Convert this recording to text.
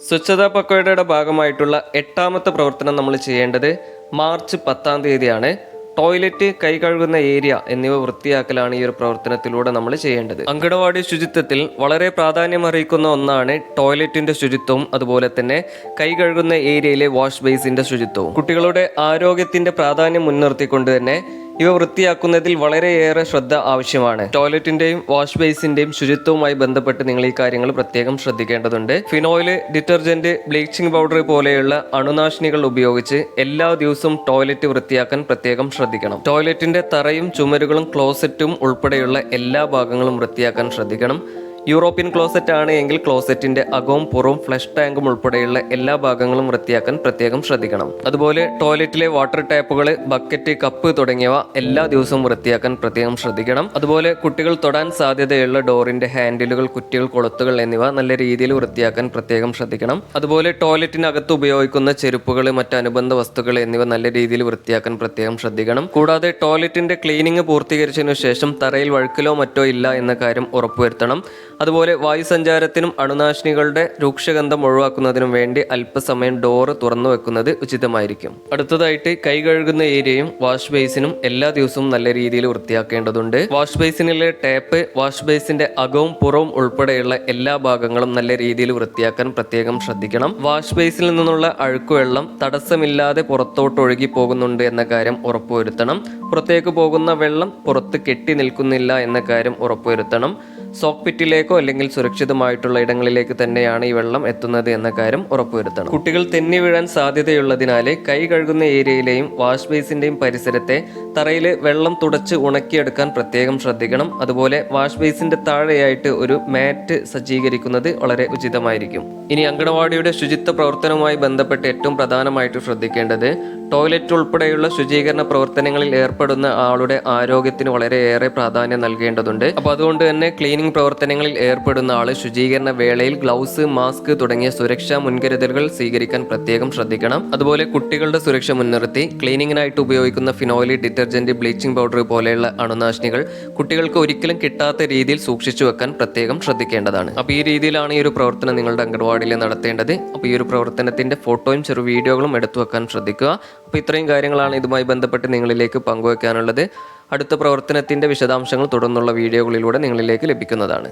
സ്വച്ഛതാ പക്വതയുടെ ഭാഗമായിട്ടുള്ള എട്ടാമത്തെ പ്രവർത്തനം നമ്മൾ ചെയ്യേണ്ടത് മാർച്ച് 10-ാം തീയതിയാണ്. ടോയ്ലറ്റ്, കൈ കഴുകുന്ന ഏരിയ എന്നിവ വൃത്തിയാക്കലാണ് ഈ ഒരു പ്രവർത്തനത്തിലൂടെ നമ്മൾ ചെയ്യേണ്ടത്. അങ്കണവാടി ശുചിത്വത്തിൽ വളരെ പ്രാധാന്യം അറിയിക്കുന്ന ഒന്നാണ് ടോയ്ലറ്റിന്റെ ശുചിത്വവും അതുപോലെ തന്നെ കൈ കഴുകുന്ന ഏരിയയിലെ വാഷ് ബേസിന്റെ ശുചിത്വവും. കുട്ടികളുടെ ആരോഗ്യത്തിന്റെ പ്രാധാന്യം മുൻനിർത്തിക്കൊണ്ട് തന്നെ ഇവ വൃത്തിയാക്കുന്നതിൽ വളരെയേറെ ശ്രദ്ധ ആവശ്യമാണ്. ടോയ്ലറ്റിന്റെയും വാഷ് ബേസിന്റെയും ശുചിത്വവുമായി ബന്ധപ്പെട്ട് നിങ്ങൾ ഈ കാര്യങ്ങൾ പ്രത്യേകം ശ്രദ്ധിക്കേണ്ടതുണ്ട്. ഫിനോയില്, ഡിറ്റർജന്റ്, ബ്ലീച്ചിങ് പൗഡർ പോലെയുള്ള അണുനാശിനികൾ ഉപയോഗിച്ച് എല്ലാ ദിവസവും ടോയ്ലറ്റ് വൃത്തിയാക്കാൻ പ്രത്യേകം ശ്രദ്ധിക്കണം. ടോയ്ലറ്റിന്റെ തറയും ചുമരുകളും ക്ലോസറ്റും ഉൾപ്പെടെയുള്ള എല്ലാ ഭാഗങ്ങളും വൃത്തിയാക്കാൻ ശ്രദ്ധിക്കണം. യൂറോപ്യൻ ക്ലോസറ്റ് ആണ് എങ്കിൽ ക്ലോസറ്റിന്റെ അകവും പുറവും ഫ്ലഷ് ടാങ്കും ഉൾപ്പെടെയുള്ള എല്ലാ ഭാഗങ്ങളും വൃത്തിയാക്കാൻ പ്രത്യേകം ശ്രദ്ധിക്കണം. അതുപോലെ ടോയ്ലറ്റിലെ വാട്ടർ ടാപ്പുകൾ, ബക്കറ്റ്, കപ്പ് തുടങ്ങിയവ എല്ലാ ദിവസവും വൃത്തിയാക്കാൻ പ്രത്യേകം ശ്രദ്ധിക്കണം. അതുപോലെ കുട്ടികൾ തൊടാൻ സാധ്യതയുള്ള ഡോറിന്റെ ഹാൻഡിലുകൾ, കുറ്റികൾ, കൊളുത്തുകൾ എന്നിവ നല്ല രീതിയിൽ വൃത്തിയാക്കാൻ പ്രത്യേകം ശ്രദ്ധിക്കണം. അതുപോലെ ടോയ്ലറ്റിനകത്ത് ഉപയോഗിക്കുന്ന ചെരുപ്പുകൾ, മറ്റ് അനുബന്ധ വസ്തുക്കൾ എന്നിവ നല്ല രീതിയിൽ വൃത്തിയാക്കാൻ പ്രത്യേകം ശ്രദ്ധിക്കണം. കൂടാതെ ടോയ്ലറ്റിന്റെ ക്ലീനിങ് പൂർത്തീകരിച്ചതിനു ശേഷം തറയിൽ വഴുക്കലോ മറ്റോ ഇല്ല എന്ന കാര്യം ഉറപ്പുവരുത്തണം. അതുപോലെ വായുസഞ്ചാരത്തിനും അണുനാശിനികളുടെ രൂക്ഷഗന്ധം ഒഴിവാക്കുന്നതിനും വേണ്ടി അല്പസമയം ഡോറ് തുറന്നു വെക്കുന്നത് ഉചിതമായിരിക്കും. അടുത്തതായിട്ട് കൈ കഴുകുന്ന ഏരിയയും വാഷ് ബേസിനും എല്ലാ ദിവസവും നല്ല രീതിയിൽ വൃത്തിയാക്കേണ്ടതുണ്ട്. വാഷ് ബേസിനിലെ ടാപ്പ്, വാഷ് ബേസിന്റെ അകവും പുറവും ഉൾപ്പെടെയുള്ള എല്ലാ ഭാഗങ്ങളും നല്ല രീതിയിൽ വൃത്തിയാക്കാൻ പ്രത്യേകം ശ്രദ്ധിക്കണം. വാഷ് ബേസിൽ നിന്നുള്ള അഴുക്കുവെള്ളം തടസ്സമില്ലാതെ പുറത്തോട്ട് ഒഴുകി പോകുന്നുണ്ട് എന്ന കാര്യം ഉറപ്പുവരുത്തണം. പുറത്തേക്ക് പോകുന്ന വെള്ളം പുറത്ത് കെട്ടി നിൽക്കുന്നില്ല എന്ന കാര്യം ഉറപ്പുവരുത്തണം. സോക്ക് പിറ്റിലേക്കോ അല്ലെങ്കിൽ സുരക്ഷിതമായിട്ടുള്ള ഇടങ്ങളിലേക്ക് തന്നെയാണ് ഈ വെള്ളം എത്തുന്നത് എന്ന കാര്യം ഉറപ്പുവരുത്തണം. കുട്ടികൾ തെന്നി വീഴാൻ സാധ്യതയുള്ളതിനാല് കൈ കഴുകുന്ന ഏരിയയിലെയും വാഷ് ബേസിന്റെയും പരിസരത്തെ തറയിൽ വെള്ളം തുടച്ച് ഉണക്കിയെടുക്കാൻ പ്രത്യേകം ശ്രദ്ധിക്കണം. അതുപോലെ വാഷ് ബേസിന്റെ താഴെയായിട്ട് ഒരു മാറ്റ് സജ്ജീകരിക്കുന്നത് വളരെ ഉചിതമായിരിക്കും. ഇനി അങ്കണവാടിയുടെ ശുചിത്വ പ്രവർത്തനവുമായി ബന്ധപ്പെട്ട് ഏറ്റവും പ്രധാനമായിട്ട് ശ്രദ്ധിക്കേണ്ടത് ടോയ്ലറ്റ് ഉൾപ്പെടെയുള്ള ശുചീകരണ പ്രവർത്തനങ്ങളിൽ ഏർപ്പെടുന്ന ആളുടെ ആരോഗ്യത്തിന് വളരെയേറെ പ്രാധാന്യം നൽകേണ്ടതുണ്ട്. അപ്പോൾ അതുകൊണ്ട് തന്നെ ക്ലീനിങ് പ്രവർത്തനങ്ങളിൽ ഏർപ്പെടുന്ന ആൾ ശുചീകരണ വേളയിൽ ഗ്ലൗസ്, മാസ്ക് തുടങ്ങിയ സുരക്ഷാ മുൻകരുതലുകൾ സ്വീകരിക്കാൻ പ്രത്യേകം ശ്രദ്ധിക്കണം. അതുപോലെ കുട്ടികളുടെ സുരക്ഷ മുൻനിർത്തി ക്ലീനിങ്ങിനായിട്ട് ഉപയോഗിക്കുന്ന ഫിനോയിൽ, ഡിറ്റർജന്റ്, ബ്ലീച്ചിങ് പൗഡർ പോലെയുള്ള അണുനാശിനികൾ കുട്ടികൾക്ക് ഒരിക്കലും കിട്ടാത്ത രീതിയിൽ സൂക്ഷിച്ചു വെക്കാൻ പ്രത്യേകം ശ്രദ്ധിക്കേണ്ടതാണ്. അപ്പോൾ ഈ രീതിയിലാണ് ഈ ഒരു പ്രവർത്തനം നിങ്ങളുടെ അങ്കണവാടിയിൽ നടത്തേണ്ടത്. അപ്പോൾ ഈ ഒരു പ്രവർത്തനത്തിന്റെ ഫോട്ടോയും ചെറു വീഡിയോകളും എടുത്തു വെക്കാൻ ശ്രദ്ധിക്കുക. അപ്പോൾ ഇത്രയും കാര്യങ്ങളാണ് ഇതുമായി ബന്ധപ്പെട്ട് നിങ്ങളിലേക്ക് പങ്കുവയ്ക്കാനുള്ളത്. അടുത്ത പ്രവർത്തനത്തിന്റെ വിശദാംശങ്ങൾ തുടർന്നുള്ള വീഡിയോകളിലൂടെ നിങ്ങളിലേക്ക് ലഭിക്കുന്നതാണ്.